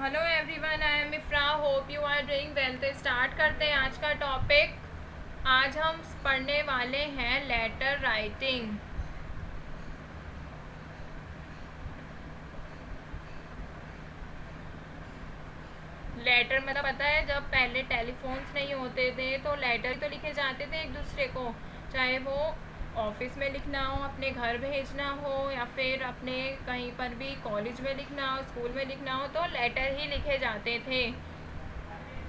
Hello everyone, I am Ifra. Hope you are doing well. तो start करते हैं आज का टॉपिक। आज हम पढ़ने वाले हैं लेटर राइटिंग। लेटर मतलब पता है, जब पहले टेलीफोन्स नहीं होते थे तो लेटर तो लिखे जाते थे एक दूसरे को, चाहे वो ऑफिस में लिखना हो, अपने घर भेजना हो, या फिर अपने कहीं पर भी कॉलेज में लिखना हो, स्कूल में लिखना हो, तो लेटर ही लिखे जाते थे।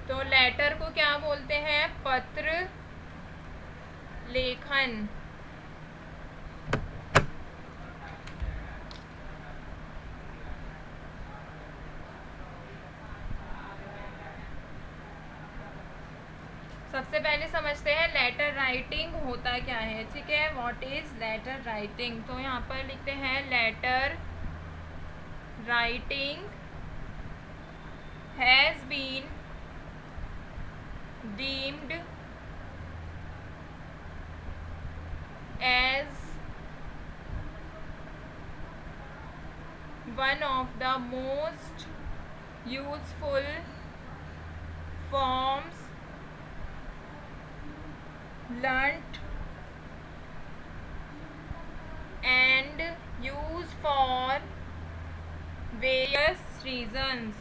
तो लेटर को क्या बोलते हैं? पत्र लेखन। सबसे पहले समझते हैं लेटर राइटिंग होता क्या है। ठीक है, व्हाट इज लेटर राइटिंग। तो यहाँ पर लिखते हैं letter writing has been deemed as one of the most useful forms learnt and used for various reasons।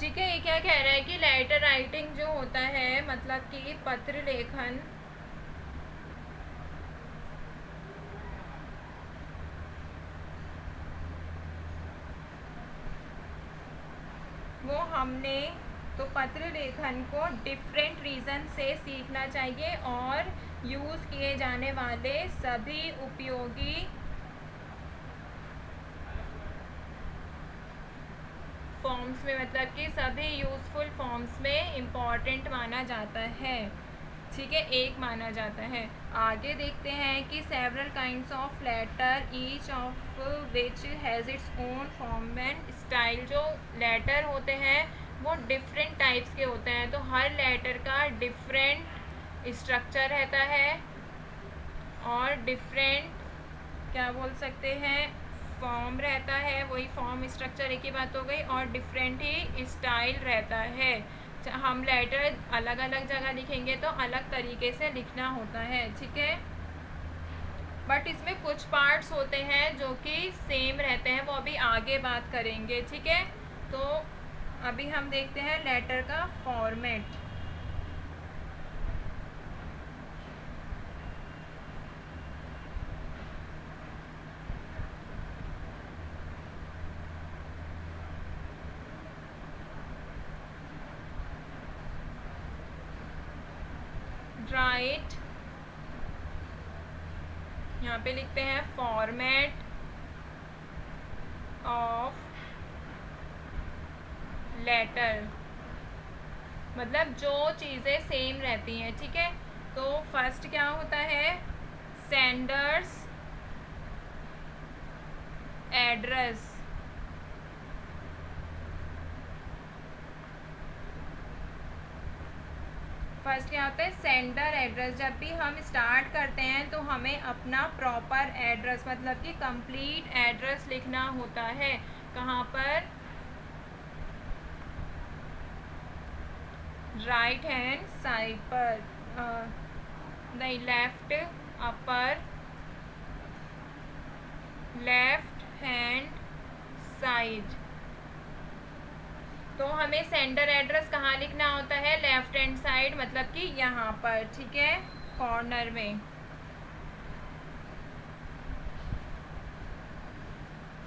ठीक है, ये क्या कह रहा है कि लेटर राइटिंग जो होता है, मतलब कि पत्र लेखन, वो हमने तो पत्र लेखन को डिफरेंट रीज़न से सीखना चाहिए और यूज़ किए जाने वाले सभी उपयोगी फॉर्म्स में, मतलब कि सभी यूज़फुल फॉर्म्स में इम्पॉर्टेंट माना जाता है। ठीक है, एक माना जाता है। आगे देखते हैं कि several kinds of letter, each of which has its own form and style. जो लेटर होते हैं वो डिफरेंट टाइप्स के होते हैं, तो हर लेटर का डिफरेंट स्ट्रक्चर रहता है और डिफरेंट, क्या बोल सकते हैं, फॉर्म रहता है। वही फॉर्म स्ट्रक्चर एक ही बात हो गई, और डिफरेंट ही स्टाइल रहता है। हम लेटर अलग अलग जगह लिखेंगे तो अलग तरीके से लिखना होता है। ठीक है, बट इसमें कुछ पार्ट्स होते हैं जो कि सेम रहते हैं, वो अभी आगे बात करेंगे। ठीक है, तो अभी हम देखते हैं लेटर का फॉर्मेट। राइट, यहाँ पे लिखते हैं फॉर्मेट ऑफ लेटर, मतलब जो चीज़ें सेम रहती हैं। ठीक है, तो फर्स्ट क्या होता है? Sender's address. फर्स्ट क्या होता है? Sender address. जब भी हम स्टार्ट करते हैं तो हमें अपना प्रॉपर एड्रेस, मतलब कि कंप्लीट एड्रेस लिखना होता है। कहाँ पर? राइट हैंड साइड पर, नहीं, left upper left hand side. तो हमें सेंडर एड्रेस कहाँ लिखना होता है? लेफ्ट हैंड साइड, मतलब कि यहाँ पर। ठीक है, कॉर्नर में।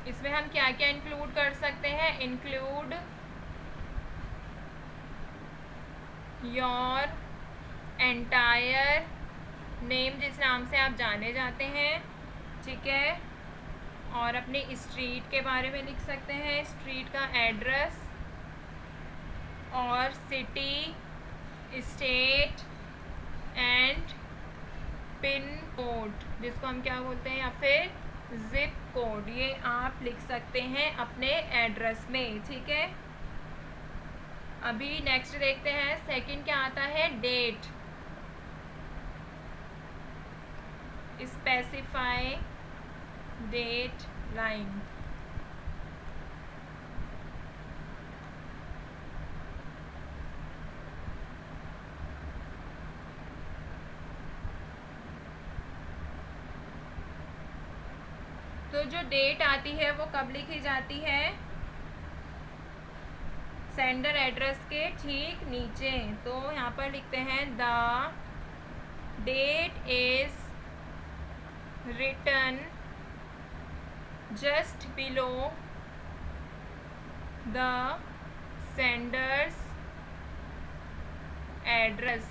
इसमें हम क्या क्या इंक्लूड कर सकते हैं? इंक्लूड योर एंटायर नेम, जिस नाम से आप जाने जाते हैं। ठीक है, और अपनी स्ट्रीट के बारे में लिख सकते हैं, स्ट्रीट का एड्रेस, और city, state and pin code, जिसको हम क्या बोलते हैं, या फिर जिप कोड, ये आप लिख सकते हैं अपने एड्रेस में। ठीक है, अभी नेक्स्ट देखते हैं। सेकंड क्या आता है? डेट। Specify date line. तो जो डेट आती है वो कब लिखी जाती है? सेंडर एड्रेस के ठीक नीचे। तो यहाँ पर लिखते हैं the date is written just below the sender's address.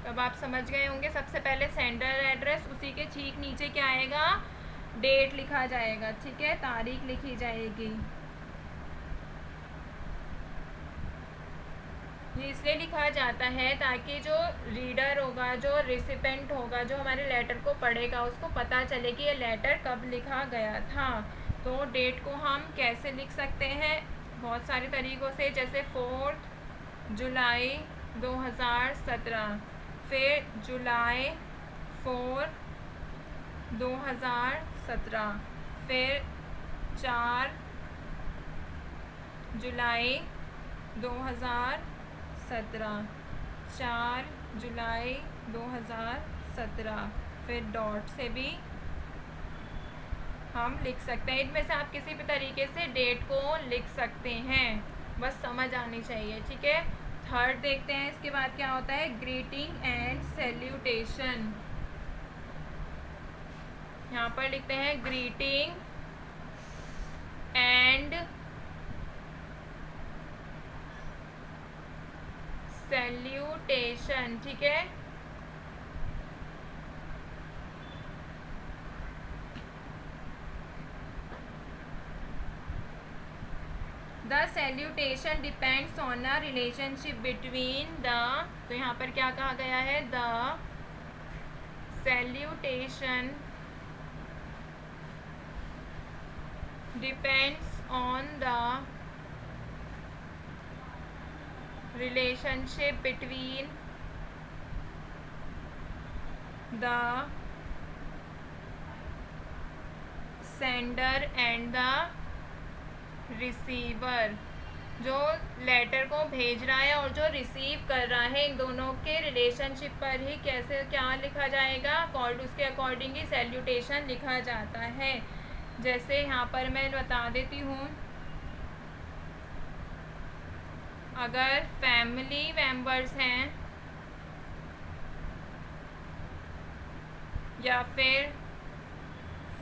अब आप समझ गए होंगे, सबसे पहले सेंडर एड्रेस, उसी के ठीक नीचे क्या आएगा? डेट लिखा जाएगा, ठीक है, तारीख लिखी जाएगी। ये इसलिए लिखा जाता है ताकि जो रीडर होगा, जो रिसिपेंट होगा, जो हमारे लेटर को पढ़ेगा, उसको पता चले कि ये लेटर कब लिखा गया था। तो डेट को हम कैसे लिख सकते हैं? बहुत सारे तरीक़ों से, जैसे 4 जुलाई 2017, फिर जुलाई 4 2017, फिर 4 जुलाई 2017, 4 जुलाई 2017, फिर डॉट से भी हम लिख सकते हैं। इनमें से आप किसी भी तरीके से डेट को लिख सकते हैं, बस समझ आनी चाहिए, ठीक है। थर्ड देखते हैं, इसके बाद क्या होता है? Greeting and salutation. यहाँ पर लिखते हैं ग्रीटिंग एंड सैल्यूटेशन, ठीक है। The salutation depends on a relationship between the, तो यहाँ पर क्या कहा गया है? The salutation depends on the relationship between the sender and the receiver। जो लेटर को भेज रहा है और जो रिसीव कर रहा है, इन दोनों के रिलेशनशिप पर ही कैसे क्या लिखा जाएगा? उसके अकॉर्डिंग ही सैल्यूटेशन लिखा जाता है। जैसे यहाँ पर मैं बता देती हूँ, अगर फैमिली मेंबर्स हैं या फिर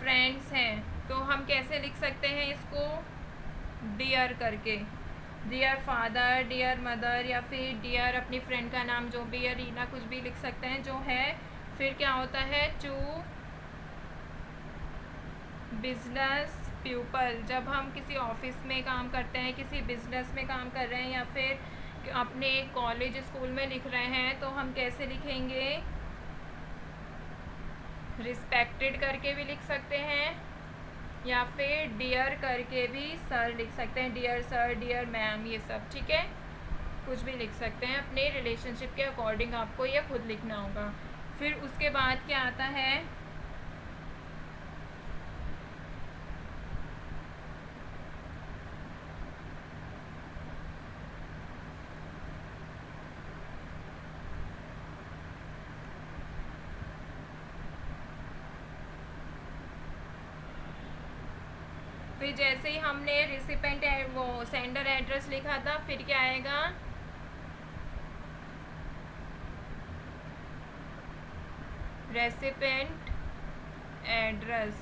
फ्रेंड्स हैं, तो हम कैसे लिख सकते हैं इसको? डियर करके, डियर फादर, डियर मदर, या फिर डियर अपनी फ्रेंड का नाम जो भी है, रीना, कुछ भी लिख सकते हैं जो है। फिर क्या होता है? टू बिजनेस पीपल, जब हम किसी ऑफिस में काम करते हैं, किसी बिजनेस में काम कर रहे हैं, या फिर अपने कॉलेज स्कूल में लिख रहे हैं, तो हम कैसे लिखेंगे? रिस्पेक्टेड करके भी लिख सकते हैं, या फिर डियर करके भी सर लिख सकते हैं, डियर सर, डियर मैम, ये सब, ठीक है, कुछ भी लिख सकते हैं। अपने रिलेशनशिप के अकॉर्डिंग आपको ये खुद लिखना होगा। फिर उसके बाद क्या आता है? फिर जैसे ही हमने रिसिपेंट वो सेंडर एड्रेस लिखा था, फिर क्या आएगा? Recipient address.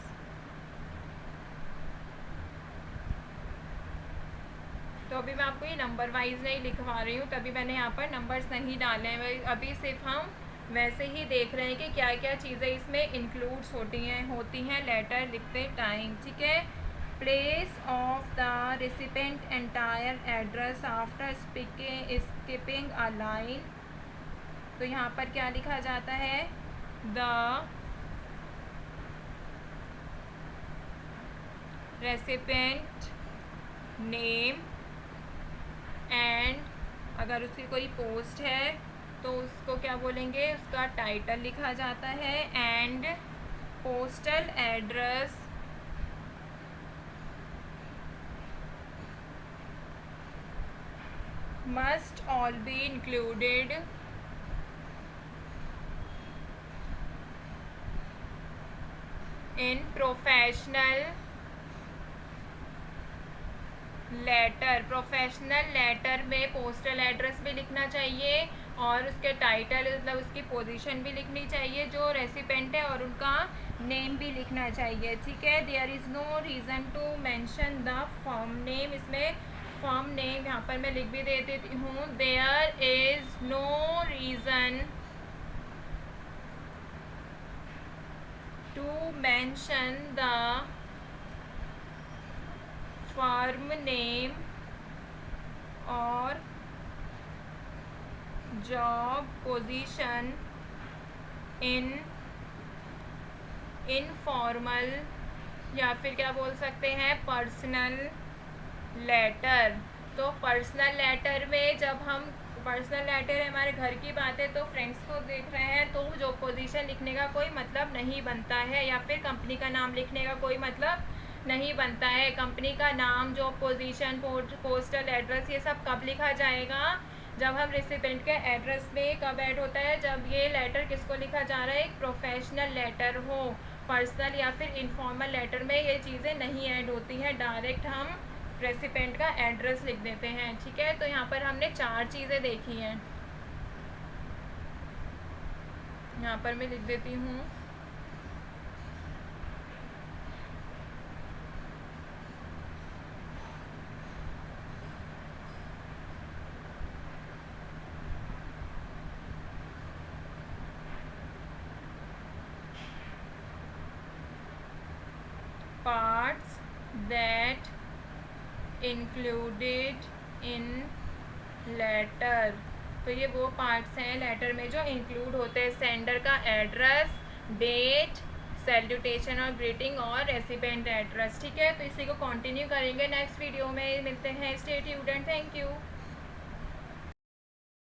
तो अभी मैं आपको ये नंबर वाइज नहीं लिखवा रही हूँ, तभी मैंने यहाँ पर नंबर्स नहीं डाले हैं। अभी सिर्फ हम वैसे ही देख रहे हैं कि क्या क्या चीज़ें इसमें इंक्लूड्स होती हैं लेटर लिखते टाइम, ठीक है। Place of the recipient entire address after skipping a line. तो यहाँ पर क्या लिखा जाता है? द रेसिपेंट नेम एंड, अगर उसकी कोई पोस्ट है तो उसको क्या बोलेंगे? उसका टाइटल लिखा जाता है। And postal address must all be included in professional letter में पोस्टल एड्रेस भी लिखना चाहिए और उसके टाइटल मतलब उसकी पोजीशन भी लिखनी चाहिए जो रेसिपेंट है, और उनका नेम भी लिखना चाहिए। ठीक है, there is no reason to mention the firm name. इसमें फर्म नेम यहाँ पर मैं लिख भी दे देती हूँ, there is no reason to mention the firm name और जॉब पोजीशन इन इनफॉर्मल या फिर क्या बोल सकते हैं पर्सनल लेटर। तो पर्सनल लेटर में जब हम पर्सनल लेटर है हमारे घर की बात है तो फ्रेंड्स को देख रहे हैं तो जॉब पोजीशन लिखने का कोई मतलब नहीं बनता है, या फिर कंपनी का नाम लिखने का कोई मतलब नहीं बनता है। कंपनी का नाम, जॉब पोजीशन, पोस्टल एड्रेस ये सब कब लिखा जाएगा, जब हम रेसिपेंट के एड्रेस में कब ऐड होता है, जब ये लेटर किसको लिखा जा रहा है, एक प्रोफेशनल लेटर हो। पर्सनल या फिर इनफॉर्मल लेटर में ये चीज़ें नहीं ऐड होती हैं, डायरेक्ट हम रेसिपेंट का एड्रेस लिख देते हैं। ठीक है, तो यहाँ पर हमने 4 चीज़ें देखी हैं, यहाँ पर मैं लिख देती हूँ। Parts that included in letter। तो ये वो पार्ट्स हैं लेटर में जो इंक्लूड होते हैं, सेंडर का एड्रेस, डेट, सैल्यूटेशन और ग्रीटिंग और रेसिपेंट एड्रेस। ठीक है, तो इसी को कंटिन्यू करेंगे नेक्स्ट वीडियो में, मिलते हैं। Stay tuned and thank you.